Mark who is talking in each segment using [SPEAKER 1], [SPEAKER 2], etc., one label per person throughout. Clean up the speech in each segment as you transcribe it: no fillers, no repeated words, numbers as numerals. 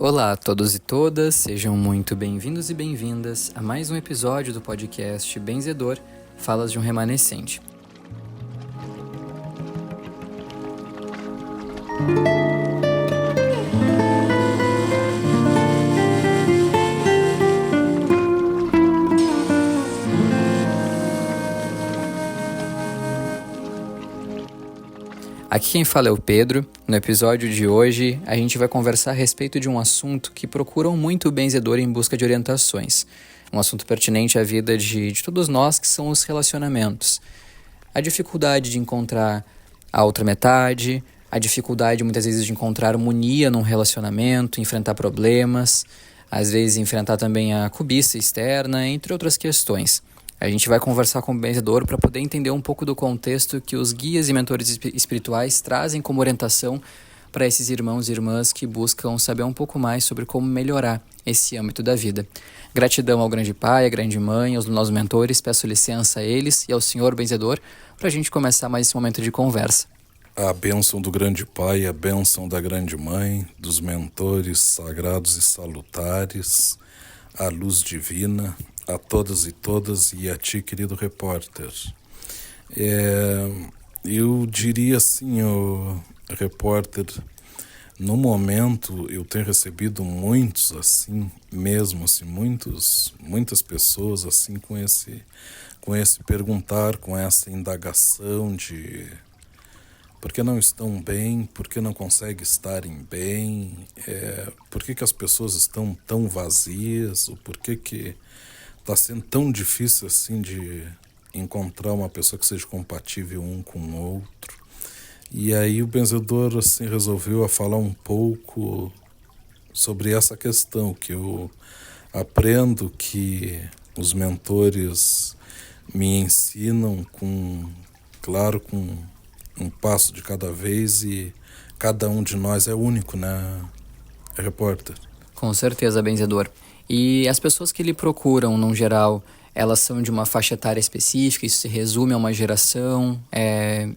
[SPEAKER 1] Olá a todos e todas, sejam muito bem-vindos e bem-vindas a mais um episódio do podcast Benzedor, Falas de um Remanescente. Aqui quem fala é o Pedro. No episódio de hoje, a gente vai conversar a respeito de um assunto que procuram muito o benzedor em busca de orientações. Um assunto pertinente à vida de todos nós, que são os relacionamentos. A dificuldade de encontrar a outra metade, a dificuldade muitas vezes de encontrar harmonia num relacionamento, enfrentar problemas, às vezes enfrentar também a cobiça externa, entre outras questões. A gente vai conversar com o benzedor para poder entender um pouco do contexto que os guias e mentores espirituais trazem como orientação para esses irmãos e irmãs que buscam saber um pouco mais sobre como melhorar esse âmbito da vida. Gratidão ao grande pai, à grande mãe, aos nossos mentores, peço licença a eles e ao senhor benzedor para a gente começar mais esse momento de conversa.
[SPEAKER 2] A bênção do grande pai, a bênção da grande mãe, dos mentores sagrados e salutares, a luz divina, a todas e todas e a ti, querido repórter. Eu diria assim, o repórter, no momento eu tenho recebido muitos assim, mesmo assim, muitas pessoas assim com esse perguntar, com essa indagação de por que não estão bem, por que não conseguem estarem bem, por que as pessoas estão tão vazias, ou por que está sendo tão difícil assim de encontrar uma pessoa que seja compatível um com o outro. E aí o benzedor assim resolveu falar um pouco sobre essa questão, que eu aprendo que os mentores me ensinam com um passo de cada vez, e cada um de nós é único, né, repórter?
[SPEAKER 1] Com certeza, benzedor. E as pessoas que lhe procuram, no geral, elas são de uma faixa etária específica? Isso se resume a uma geração,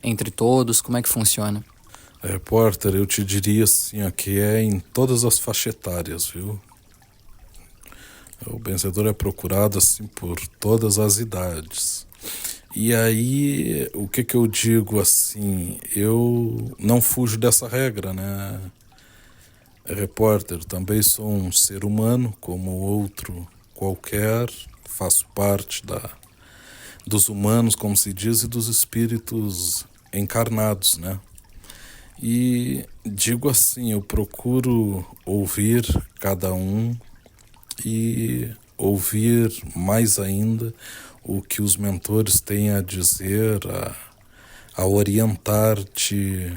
[SPEAKER 1] entre todos? Como é que funciona?
[SPEAKER 2] Repórter, eu te diria assim, ó, que é em todas as faixas etárias, viu? O benzedor é procurado assim por todas as idades. E aí, o que eu digo assim, eu não fujo dessa regra, né? Repórter, também sou um ser humano como outro qualquer, faço parte dos humanos, como se diz, e dos espíritos encarnados, né? E digo assim, eu procuro ouvir cada um e ouvir mais ainda o que os mentores têm a dizer, a orientar de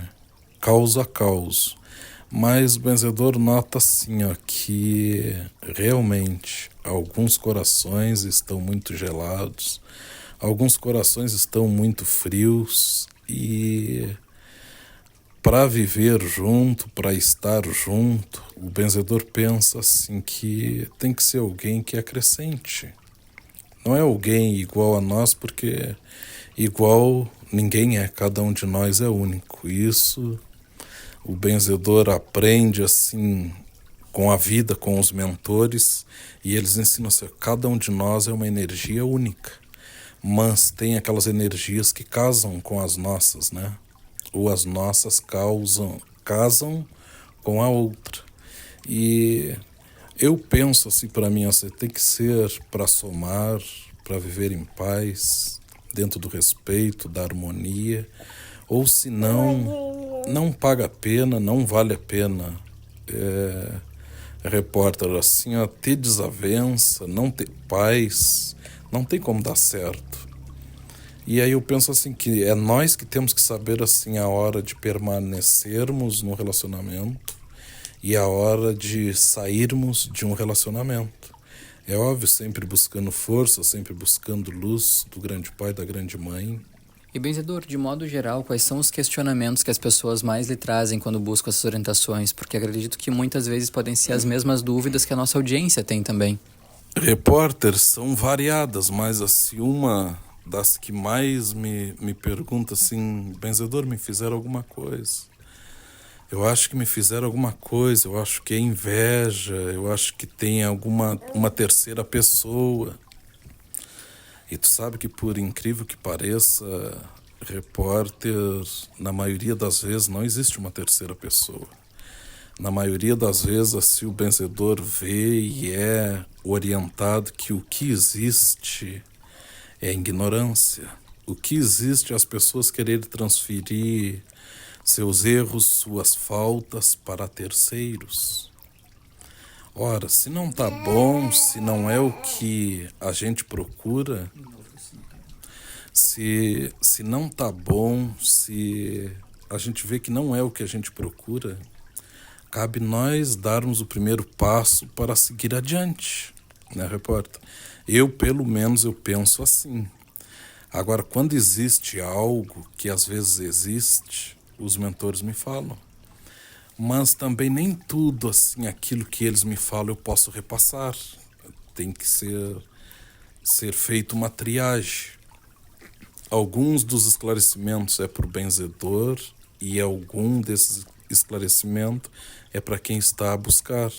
[SPEAKER 2] causa a causa. Mas o benzedor nota assim, ó, que realmente alguns corações estão muito gelados, alguns corações estão muito frios, e para viver junto, para estar junto, o benzedor pensa assim que tem que ser alguém que acrescente. Não é alguém igual a nós, porque igual ninguém é, cada um de nós é único. Isso o benzedor aprende assim com a vida, com os mentores, e eles ensinam assim, cada um de nós é uma energia única, mas tem aquelas energias que casam com as nossas, né? Ou as nossas casam com a outra. E eu penso assim, para mim, você tem que ser para somar, para viver em paz, dentro do respeito, da harmonia, ou senão não paga a pena, não vale a pena. Repórter, assim, ó, ter desavença, não ter paz, não tem como dar certo. E aí eu penso assim, que é nós que temos que saber assim a hora de permanecermos no relacionamento e a hora de sairmos de um relacionamento. É óbvio, sempre buscando força, sempre buscando luz do grande pai, da grande mãe.
[SPEAKER 1] E benzedor, de modo geral, quais são os questionamentos que as pessoas mais lhe trazem quando buscam essas orientações? Porque acredito que muitas vezes podem ser as mesmas dúvidas que a nossa audiência tem também.
[SPEAKER 2] Repórteres são variadas, mas assim, uma das que mais me pergunta assim, benzedor, me fizeram alguma coisa. Eu acho que me fizeram alguma coisa, eu acho que é inveja, eu acho que tem uma terceira pessoa. E tu sabe que, por incrível que pareça, repórter, na maioria das vezes, não existe uma terceira pessoa. Na maioria das vezes, assim, o benzedor vê e é orientado que o que existe é ignorância. O que existe é as pessoas quererem transferir seus erros, suas faltas para terceiros. Ora, se não tá bom, se não é o que a gente procura, se não tá bom, se a gente vê que não é o que a gente procura, cabe nós darmos o primeiro passo para seguir adiante, né, repórter? Pelo menos, eu penso assim. Agora, quando existe algo que às vezes existe, os mentores me falam. Mas também nem tudo, assim, aquilo que eles me falam eu posso repassar. Tem que ser feita uma triagem. Alguns dos esclarecimentos é para o benzedor e algum desses esclarecimentos é para quem está a buscar.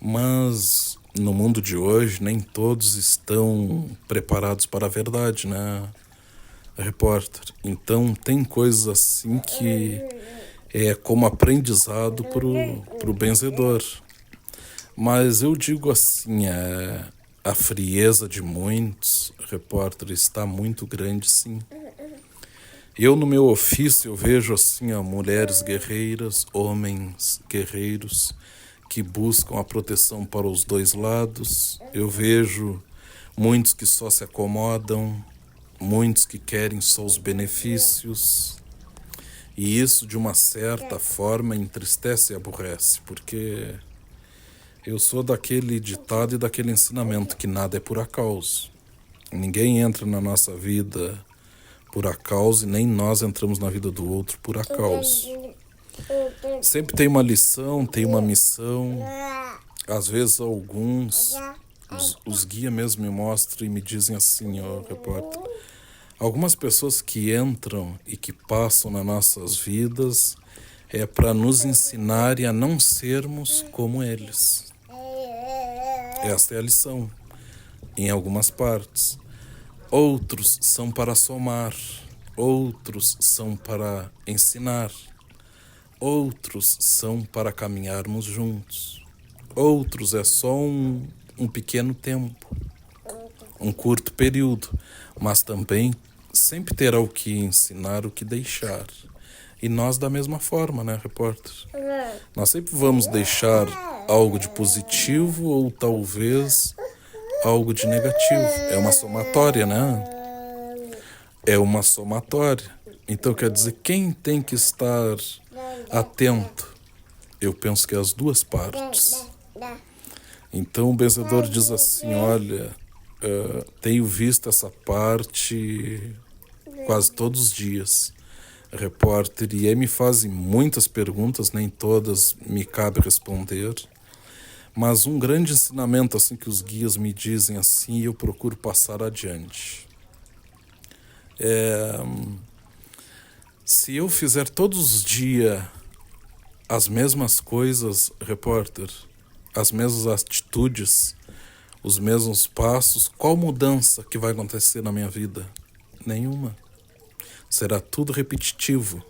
[SPEAKER 2] Mas no mundo de hoje nem todos estão preparados para a verdade, né, repórter? Então tem coisas assim que é como aprendizado pro benzedor. Mas eu digo assim, a frieza de muitos, repórter, está muito grande, sim. Eu, no meu ofício, eu vejo assim, mulheres guerreiras, homens guerreiros, que buscam a proteção para os dois lados. Eu vejo muitos que só se acomodam, muitos que querem só os benefícios. E isso, de uma certa forma, entristece e aborrece, porque eu sou daquele ditado e daquele ensinamento que nada é por acaso. Ninguém entra na nossa vida por acaso e nem nós entramos na vida do outro por acaso. Sempre tem uma lição, tem uma missão. Às vezes os guias mesmo me mostram e me dizem assim, repórter, algumas pessoas que entram e que passam nas nossas vidas é para nos ensinarem a não sermos como eles. Esta é a lição, em algumas partes. Outros são para somar, outros são para ensinar, outros são para caminharmos juntos, outros é só um pequeno tempo, um curto período, mas também sempre terá o que ensinar, o que deixar. E nós da mesma forma, né, repórter? Nós sempre vamos deixar algo de positivo ou talvez algo de negativo. É uma somatória, né? É uma somatória. Então, quer dizer, quem tem que estar atento? Eu penso que é as duas partes. Então, o benzedor diz assim, olha, tenho visto essa parte quase todos os dias, repórter, e aí me fazem muitas perguntas, nem todas me cabe responder. Mas um grande ensinamento assim que os guias me dizem assim, e eu procuro passar adiante. Se eu fizer todos os dias as mesmas coisas, repórter, as mesmas atitudes, os mesmos passos, qual mudança que vai acontecer na minha vida? Nenhuma. Será tudo repetitivo.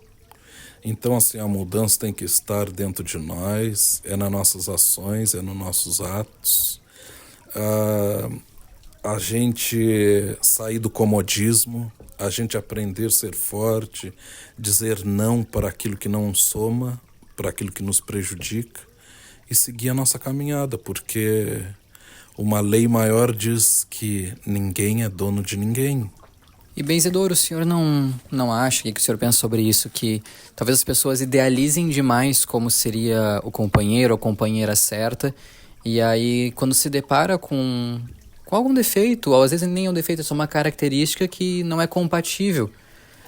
[SPEAKER 2] Então, assim, a mudança tem que estar dentro de nós, é nas nossas ações, é nos nossos atos. A gente sair do comodismo, a gente aprender a ser forte, dizer não para aquilo que não soma, para aquilo que nos prejudica e seguir a nossa caminhada, porque uma lei maior diz que ninguém é dono de ninguém.
[SPEAKER 1] E benzedor, o senhor não acha, o que o senhor pensa sobre isso, que talvez as pessoas idealizem demais como seria o companheiro ou a companheira certa, e aí quando se depara com algum defeito, ou às vezes nem é um defeito, é só uma característica que não é compatível,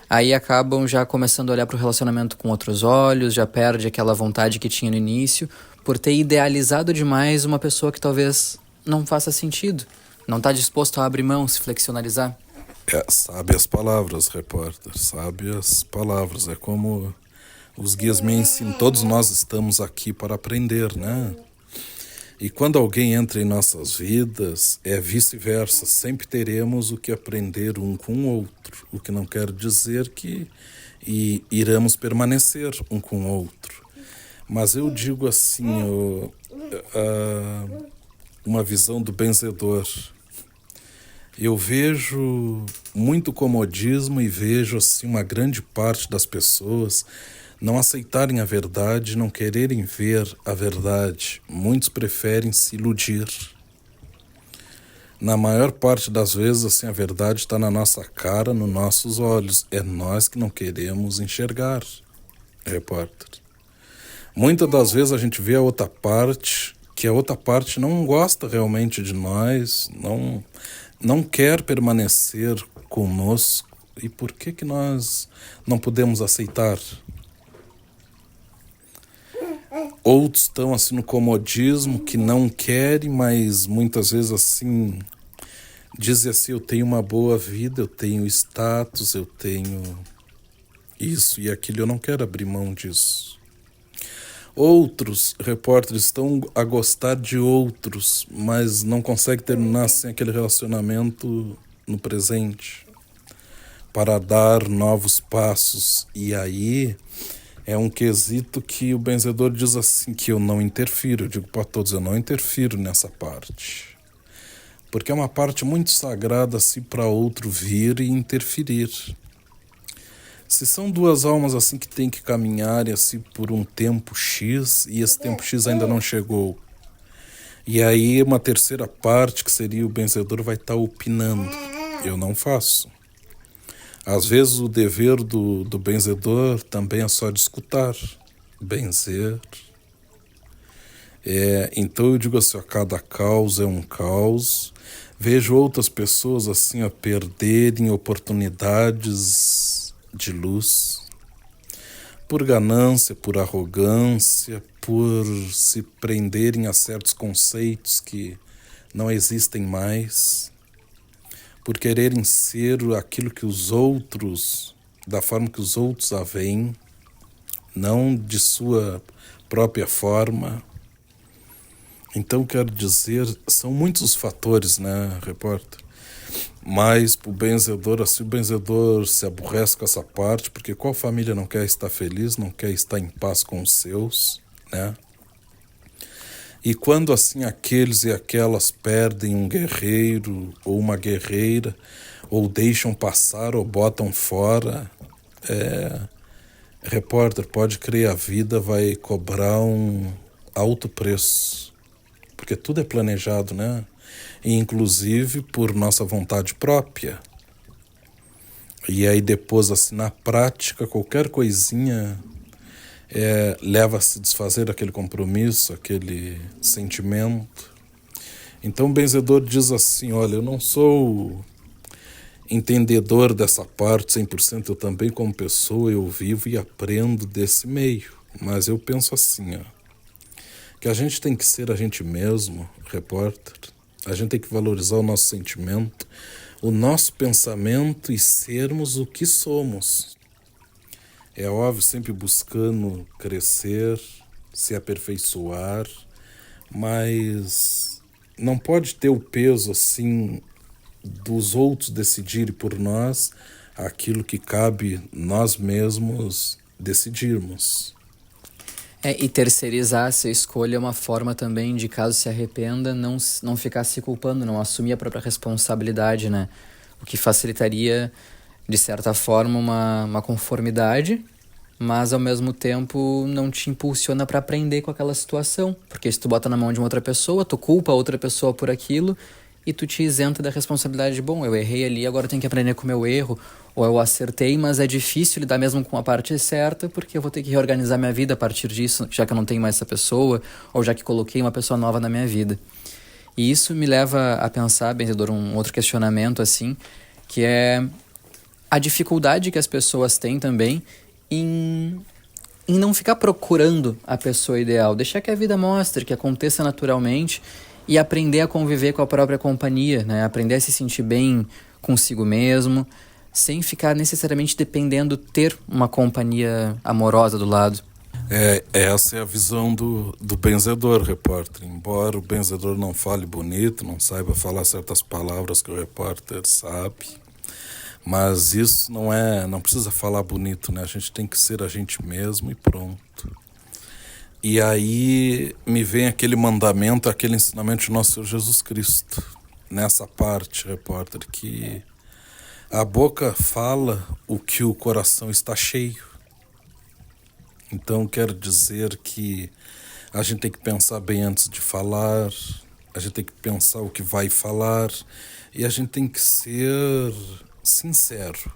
[SPEAKER 1] aí acabam já começando a olhar para o relacionamento com outros olhos, já perde aquela vontade que tinha no início, por ter idealizado demais uma pessoa que talvez não faça sentido, não está disposto a abrir mão, se flexionalizar.
[SPEAKER 2] Sabe as palavras, repórter, sabe as palavras. É como Os guias me ensinam, todos nós estamos aqui para aprender, né? E quando alguém entra em nossas vidas, é vice-versa, sempre teremos o que aprender um com o outro, o que não quer dizer que iremos permanecer um com o outro. Mas eu digo assim, uma visão do benzedor. Eu vejo muito comodismo e vejo assim uma grande parte das pessoas não aceitarem a verdade, não quererem ver a verdade. Muitos preferem se iludir. Na maior parte das vezes, assim, a verdade está na nossa cara, nos nossos olhos. É nós que não queremos enxergar, repórter. Muitas das vezes a gente vê a outra parte, que a outra parte não gosta realmente de nós, não quer permanecer conosco. E por que nós não podemos aceitar? Outros estão assim no comodismo, que não querem, mas muitas vezes assim dizem assim, eu tenho uma boa vida, eu tenho status, eu tenho isso e aquilo, eu não quero abrir mão disso. Outros repórteres estão a gostar de outros, mas não conseguem terminar sem aquele relacionamento no presente, para dar novos passos. E aí é um quesito que o benzedor diz assim, que eu não interfiro. Eu digo para todos, eu não interfiro nessa parte. Porque é uma parte muito sagrada assim para outro vir e interferir. Se são duas almas assim que têm que caminhar assim por um tempo X e esse tempo X ainda não chegou, e aí uma terceira parte, que seria o benzedor, vai estar opinando. Eu não faço. Às vezes o dever do benzedor também é só de escutar, benzer. Então eu digo assim, cada caos é um caos. Vejo outras pessoas assim a perderem oportunidades de luz, por ganância, por arrogância, por se prenderem a certos conceitos que não existem mais, por quererem ser aquilo que os outros, da forma que os outros a veem, não de sua própria forma. Então, quero dizer, são muitos os fatores, né, repórter? Mas para o benzedor, assim, o benzedor se aborrece com essa parte, porque qual família não quer estar feliz, não quer estar em paz com os seus, né? E quando assim aqueles e aquelas perdem um guerreiro ou uma guerreira, ou deixam passar ou botam fora, repórter, pode crer, a vida vai cobrar um alto preço, porque tudo é planejado, né? E inclusive por nossa vontade própria. E aí depois, assim, na prática, qualquer coisinha leva a se desfazer aquele compromisso, aquele sentimento. Então o benzedor diz assim, olha, eu não sou entendedor dessa parte 100%, eu também como pessoa, eu vivo e aprendo desse meio. Mas eu penso assim, que a gente tem que ser a gente mesmo, repórter. A gente tem que valorizar o nosso sentimento, o nosso pensamento e sermos o que somos. É óbvio, sempre buscando crescer, se aperfeiçoar, mas não pode ter o peso assim dos outros decidirem por nós aquilo que cabe nós mesmos decidirmos.
[SPEAKER 1] E terceirizar essa escolha é uma forma também de, caso se arrependa, não ficar se culpando, não assumir a própria responsabilidade, né? O que facilitaria, de certa forma, uma conformidade, mas ao mesmo tempo não te impulsiona para aprender com aquela situação. Porque se tu bota na mão de uma outra pessoa, tu culpa a outra pessoa por aquilo e tu te isenta da responsabilidade de, bom, eu errei ali, agora eu tenho que aprender com o meu erro, ou eu acertei, mas é difícil lidar mesmo com a parte certa, porque eu vou ter que reorganizar minha vida a partir disso, já que eu não tenho mais essa pessoa, ou já que coloquei uma pessoa nova na minha vida. E isso me leva a pensar, benzedor, um outro questionamento, assim, que é a dificuldade que as pessoas têm também em não ficar procurando a pessoa ideal, deixar que a vida mostre, que aconteça naturalmente, e aprender a conviver com a própria companhia, né? Aprender a se sentir bem consigo mesmo, sem ficar necessariamente dependendo ter uma companhia amorosa do lado.
[SPEAKER 2] Essa é a visão do benzedor, repórter. Embora o benzedor não fale bonito, não saiba falar certas palavras que o repórter sabe, mas isso não precisa falar bonito, né? A gente tem que ser a gente mesmo e pronto. E aí me vem aquele mandamento, aquele ensinamento de nosso Senhor Jesus Cristo, nessa parte, repórter, que a boca fala o que o coração está cheio. Então quer dizer que a gente tem que pensar bem antes de falar, a gente tem que pensar o que vai falar e a gente tem que ser sincero.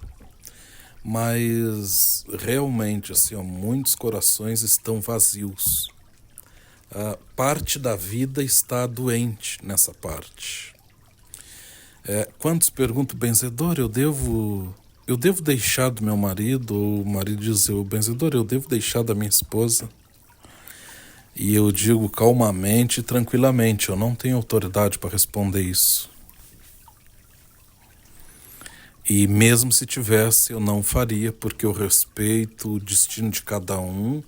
[SPEAKER 2] Mas realmente, assim, muitos corações estão vazios. Parte da vida está doente nessa parte. Quantos perguntam, benzedor, eu devo deixar do meu marido? Ou o marido diz, benzedor, eu devo deixar da minha esposa? E eu digo calmamente e tranquilamente, eu não tenho autoridade para responder isso. E mesmo se tivesse, eu não faria, porque eu respeito o destino de cada um,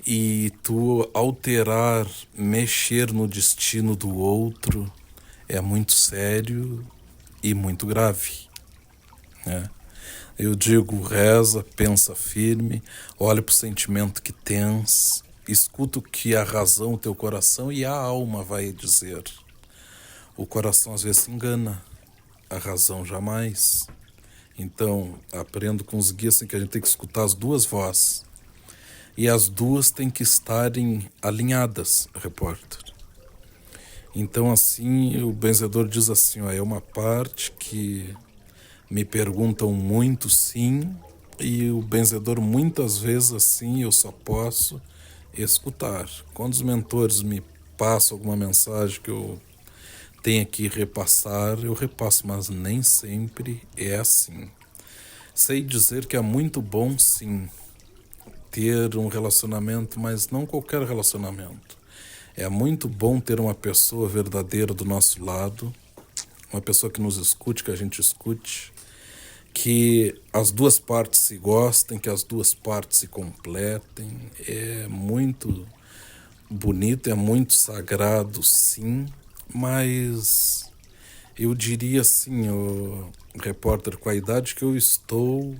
[SPEAKER 2] e tu alterar, mexer no destino do outro é muito sério e muito grave, né? Eu digo, reza, pensa firme, olha para o sentimento que tens, escuta o que a razão, o teu coração e a alma vai dizer. O coração às vezes se engana, a razão jamais. Então, aprendo com os guias assim, que a gente tem que escutar as duas vozes. E as duas têm que estarem alinhadas, repórter. Então, assim, o benzedor diz assim, é uma parte que me perguntam muito, sim, e o benzedor muitas vezes, assim, eu só posso escutar. Quando os mentores me passam alguma mensagem que eu tenho que repassar, eu repasso, mas nem sempre é assim. Sei dizer que é muito bom, sim, ter um relacionamento, mas não qualquer relacionamento. É muito bom ter uma pessoa verdadeira do nosso lado, uma pessoa que nos escute, que a gente escute, que as duas partes se gostem, que as duas partes se completem. É muito bonito, é muito sagrado, sim, mas eu diria assim, o repórter, com a idade que eu estou,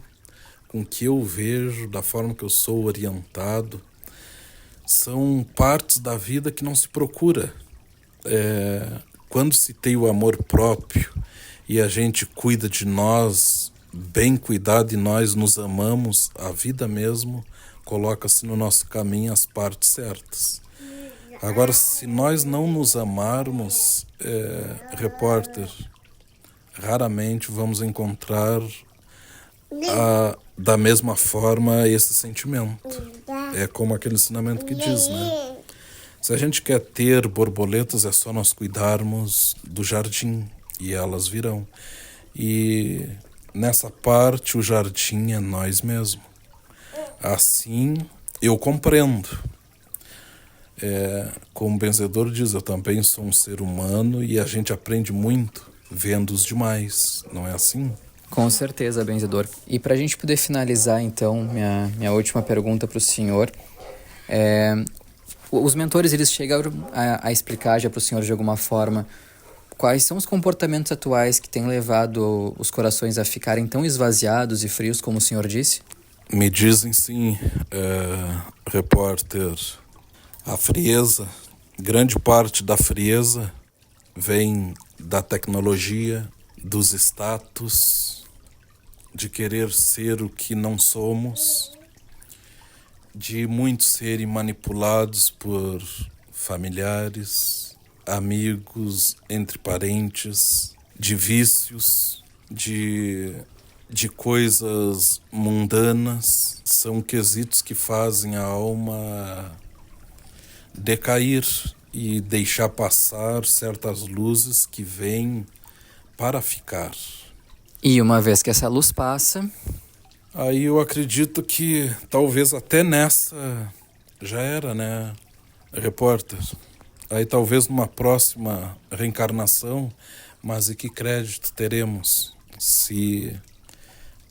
[SPEAKER 2] com o que eu vejo, da forma que eu sou orientado, são partes da vida que não se procura. Quando se tem o amor próprio e a gente cuida de nós, bem cuidado, e nós nos amamos, a vida mesmo coloca-se no nosso caminho as partes certas. Agora, se nós não nos amarmos, repórter, raramente vamos encontrar da mesma forma esse sentimento. É como aquele ensinamento que diz, né? Se a gente quer ter borboletas, é só nós cuidarmos do jardim e elas virão. E nessa parte o jardim é nós mesmos. Assim eu compreendo. Como o benzedor diz, eu também sou um ser humano e a gente aprende muito vendo os demais, não é assim?
[SPEAKER 1] Com certeza, benzedor. E para a gente poder finalizar, então, minha última pergunta para o senhor, os mentores, eles chegaram a explicar já para o senhor de alguma forma quais são os comportamentos atuais que têm levado os corações a ficarem tão esvaziados e frios, como o senhor disse?
[SPEAKER 2] Me dizem sim, repórter, a frieza, grande parte da frieza vem da tecnologia, dos status, de querer ser o que não somos, de muitos serem manipulados por familiares, amigos, entre parentes, de vícios, de coisas mundanas. São quesitos que fazem a alma decair e deixar passar certas luzes que vêm para ficar.
[SPEAKER 1] E uma vez que essa luz passa...
[SPEAKER 2] Aí eu acredito que talvez até nessa já era, né, repórter? Aí talvez numa próxima reencarnação, mas e que crédito teremos se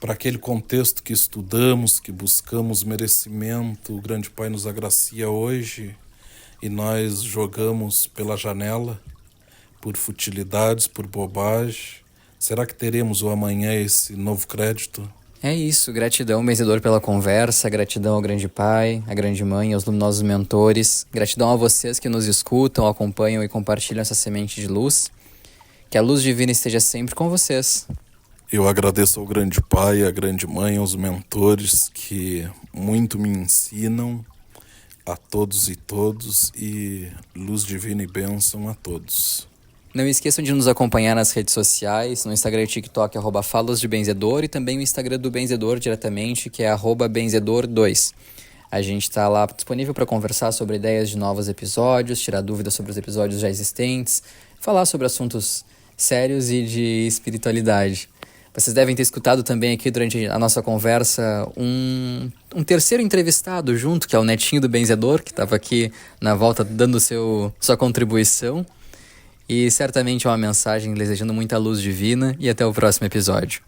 [SPEAKER 2] para aquele contexto que estudamos, que buscamos merecimento, o grande Pai nos agracia hoje e nós jogamos pela janela por futilidades, por bobagem. Será que teremos o amanhã esse novo crédito?
[SPEAKER 1] É isso, gratidão, benzedor, pela conversa, gratidão ao grande Pai, à grande Mãe, aos luminosos mentores, gratidão a vocês que nos escutam, acompanham e compartilham essa semente de luz. Que a luz divina esteja sempre com vocês.
[SPEAKER 2] Eu agradeço ao grande Pai, à grande Mãe, aos mentores que muito me ensinam, a todos e luz divina e bênção a todos.
[SPEAKER 1] Não esqueçam de nos acompanhar nas redes sociais, no Instagram e TikTok, @falas de benzedor, e também o Instagram do Benzedor diretamente, que é @benzedor2. A gente está lá disponível para conversar sobre ideias de novos episódios, tirar dúvidas sobre os episódios já existentes, falar sobre assuntos sérios e de espiritualidade. Vocês devem ter escutado também aqui durante a nossa conversa um terceiro entrevistado junto, que é o netinho do Benzedor, que estava aqui na volta dando sua contribuição. E certamente é uma mensagem desejando muita luz divina, e até o próximo episódio.